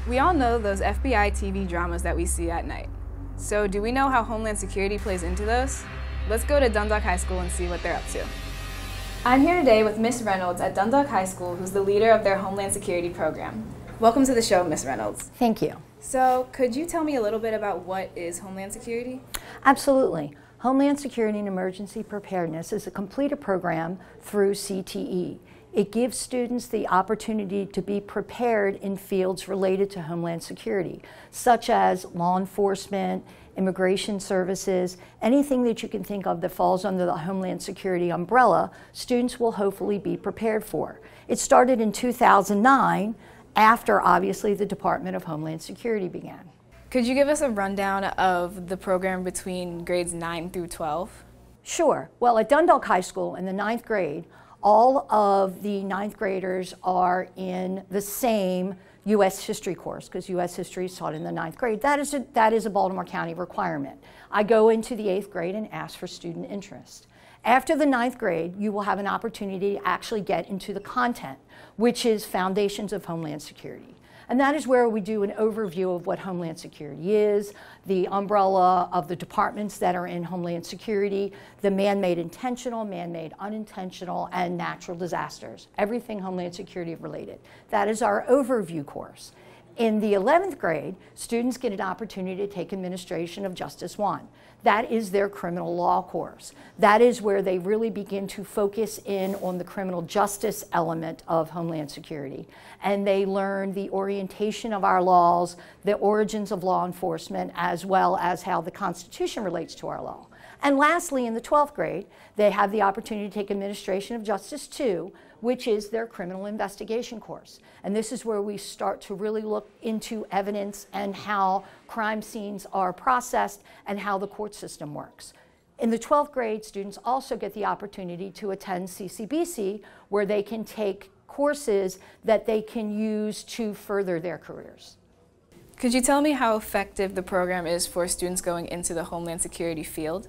We all know those FBI TV dramas that we see at night. So do we know how Homeland Security plays into those? Let's go to Dundalk High School and see what they're up to. I'm here today with Miss Reynolds at Dundalk High School, who's the leader of their Homeland Security program. Welcome to the show, Miss Reynolds. Thank you. So could you tell me a little bit about what is Homeland Security? Absolutely. Homeland Security and Emergency Preparedness is a completed program through CTE. It gives students the opportunity to be prepared in fields related to Homeland Security, such as law enforcement, immigration services, anything that you can think of that falls under the Homeland Security umbrella, students will hopefully be prepared for. It started in 2009, after obviously the Department of Homeland Security began. Could you give us a rundown of the program between grades 9 through 12? Sure. Well, at Dundalk High School in the 9th grade, all of the 9th graders are in the same U.S. history course, because U.S. history is taught in the 9th grade. That is a Baltimore County requirement. I go into the 8th grade and ask for student interest. After the 9th grade, you will have an opportunity to actually get into the content, which is Foundations of Homeland Security. And that is where we do an overview of what Homeland Security is, the umbrella of the departments that are in Homeland Security, the man-made intentional, man-made unintentional, and natural disasters, everything Homeland Security related. That is our overview course. In the 11th grade, students get an opportunity to take Administration of Justice 1. That is their criminal law course. That is where they really begin to focus in on the criminal justice element of Homeland Security. And they learn the orientation of our laws, the origins of law enforcement, as well as how the Constitution relates to our law. And lastly, in the 12th grade, they have the opportunity to take Administration of Justice 2, which is their criminal investigation course. And this is where we start to really look into evidence and how crime scenes are processed and how the court system works. In the 12th grade, students also get the opportunity to attend CCBC, where they can take courses that they can use to further their careers. Could you tell me how effective the program is for students going into the Homeland Security field?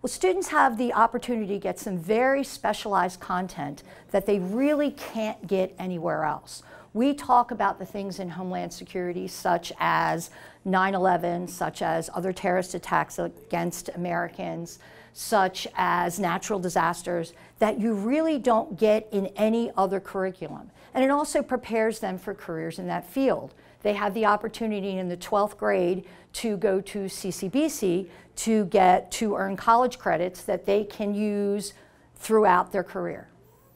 Well, students have the opportunity to get some very specialized content that they really can't get anywhere else. We talk about the things in Homeland Security such as 9/11, such as other terrorist attacks against Americans, such as natural disasters that you really don't get in any other curriculum. And it also prepares them for careers in that field. They have the opportunity in the 12th grade to go to CCBC to earn college credits that they can use throughout their career.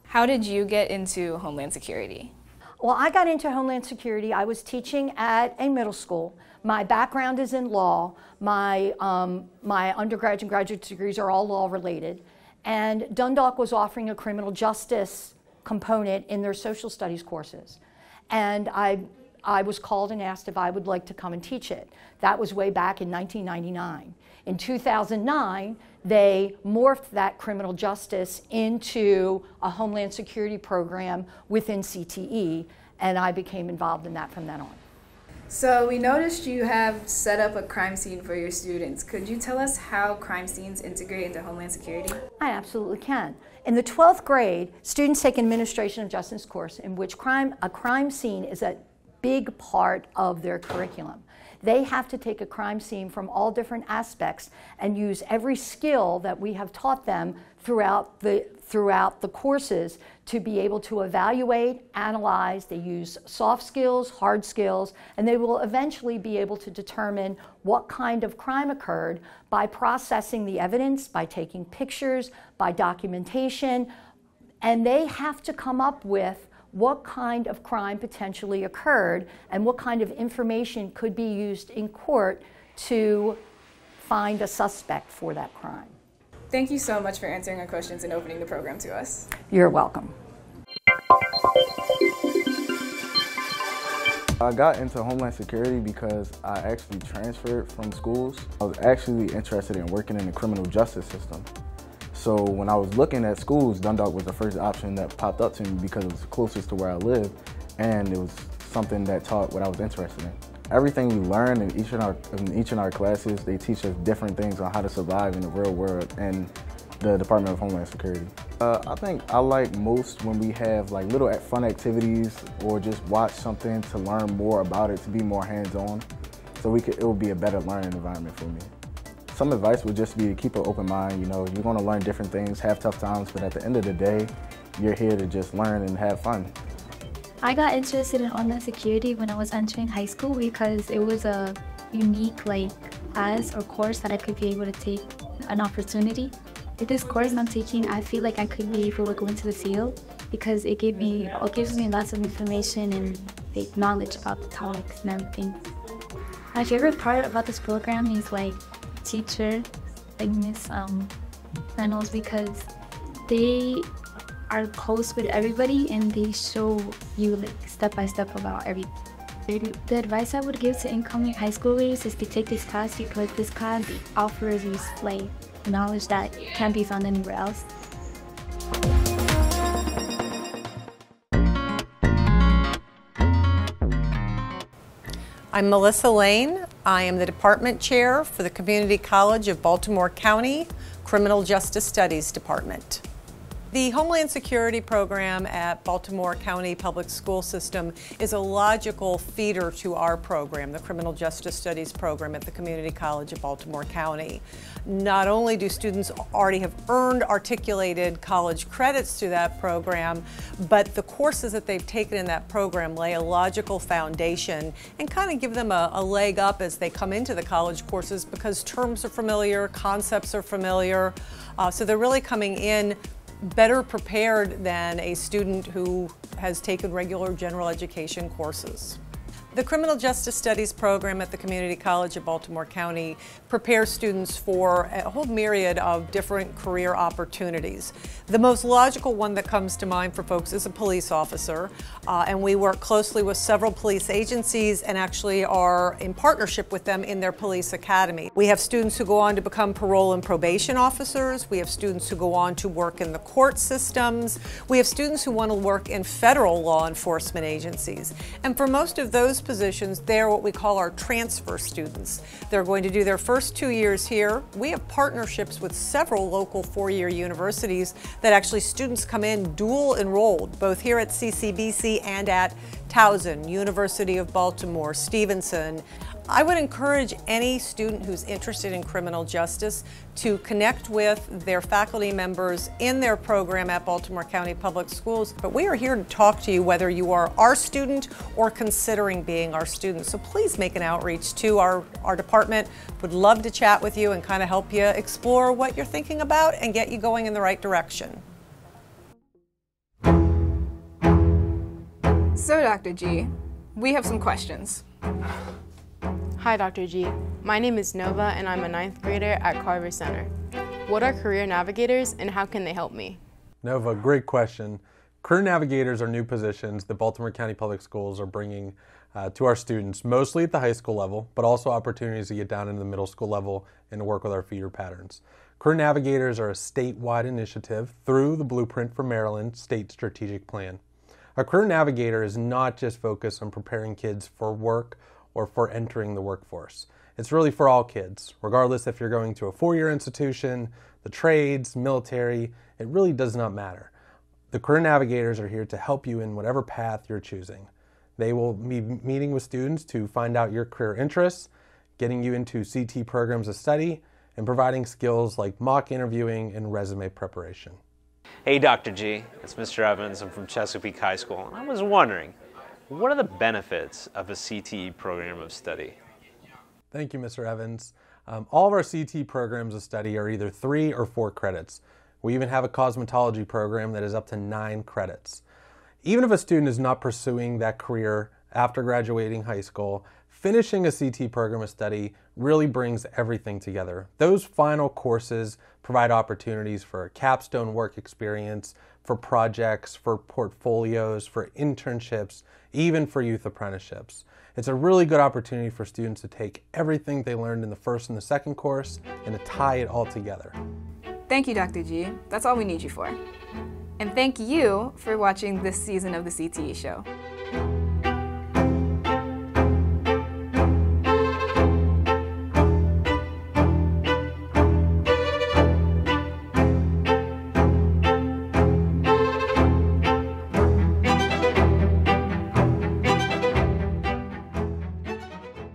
How did you get into Homeland Security? Well, I got into Homeland Security. I was teaching at a middle school. My background is in law. My undergraduate and graduate degrees are all law related. And Dundalk was offering a criminal justice component in their social studies courses. And I was called and asked if I would like to come and teach it. That was way back in 1999. In 2009, they morphed that criminal justice into a Homeland Security program within CTE, and I became involved in that from then on. So we noticed you have set up a crime scene for your students. Could you tell us how crime scenes integrate into Homeland Security? I absolutely can. In the 12th grade, students take an Administration of Justice course in which a crime scene is a big part of their curriculum. They have to take a crime scene from all different aspects and use every skill that we have taught them throughout the courses to be able to evaluate, analyze. They use soft skills, hard skills, and they will eventually be able to determine what kind of crime occurred by processing the evidence, by taking pictures, by documentation, and they have to come up with what kind of crime potentially occurred and what kind of information could be used in court to find a suspect for that crime. Thank you so much for answering our questions and opening the program to us. You're welcome. I got into Homeland Security because I actually transferred from schools. I was actually interested in working in the criminal justice system. So when I was looking at schools, Dundalk was the first option that popped up to me because it was closest to where I live, and it was something that taught what I was interested in. Everything we learn in each of our classes, they teach us different things on how to survive in the real world and the Department of Homeland Security. I think I like most when we have like little fun activities or just watch something to learn more about it, to be more hands-on. So it will be a better learning environment for me. Some advice would just be to keep an open mind. You know, you're going to learn different things, have tough times, but at the end of the day, you're here to just learn and have fun. I got interested in Homeland Security when I was entering high school because it was a unique class or course that I could be able to take an opportunity. With this course I'm taking, I feel like I could be able to go into the field because it gives me lots of information and knowledge about the topics and everything. My favorite part about this program is teacher, Miss Reynolds, because they are close with everybody and they show you step by step about everything. The advice I would give to incoming high schoolers is to take this class because this class offers you knowledge that can't be found anywhere else. I'm Melissa Lane. I am the Department Chair for the Community College of Baltimore County Criminal Justice Studies Department. The Homeland Security program at Baltimore County Public School System is a logical feeder to our program, the Criminal Justice Studies program at the Community College of Baltimore County. Not only do students already have earned articulated college credits through that program, but the courses that they've taken in that program lay a logical foundation and kind of give them a leg up as they come into the college courses because terms are familiar, concepts are familiar, so they're really coming in better prepared than a student who has taken regular general education courses. The Criminal Justice Studies program at the Community College of Baltimore County prepares students for a whole myriad of different career opportunities. The most logical one that comes to mind for folks is a police officer, and we work closely with several police agencies and actually are in partnership with them in their police academy. We have students who go on to become parole and probation officers. We have students who go on to work in the court systems. We have students who want to work in federal law enforcement agencies. And for most of those positions, they're what we call our transfer students. They're going to do their first 2 years here. We have partnerships with several local four-year universities that actually students come in dual enrolled, both here at CCBC and at Towson, University of Baltimore, Stevenson. I would encourage any student who's interested in criminal justice to connect with their faculty members in their program at Baltimore County Public Schools. But we are here to talk to you whether you are our student or considering being our student. So please make an outreach to our department. Would love to chat with you and kind of help you explore what you're thinking about and get you going in the right direction. So Dr. G, we have some questions. Hi, Dr. G. My name is Nova, and I'm a 9th grader at Carver Center. What are career navigators, and how can they help me? Nova, great question. Career navigators are new positions that Baltimore County Public Schools are bringing to our students, mostly at the high school level, but also opportunities to get down into the middle school level and to work with our feeder patterns. Career navigators are a statewide initiative through the Blueprint for Maryland State Strategic Plan. A career navigator is not just focused on preparing kids for work or for entering the workforce. It's really for all kids, regardless if you're going to a four-year institution, the trades, military, it really does not matter. The career navigators are here to help you in whatever path you're choosing. They will be meeting with students to find out your career interests, getting you into CTE programs of study, and providing skills like mock interviewing and resume preparation. Hey Dr. G, it's Mr. Evans. I'm from Chesapeake High School, and I was wondering, what are the benefits of a CTE program of study? Thank you, Mr. Evans. All of our CTE programs of study are either 3 or 4 credits. We even have a cosmetology program that is up to 9 credits. Even if a student is not pursuing that career after graduating high school, finishing a CTE program of study really brings everything together. Those final courses provide opportunities for a capstone work experience, for projects, for portfolios, for internships, even for youth apprenticeships. It's a really good opportunity for students to take everything they learned in the first and the second course and to tie it all together. Thank you, Dr. G. That's all we need you for. And thank you for watching this season of the CTE show.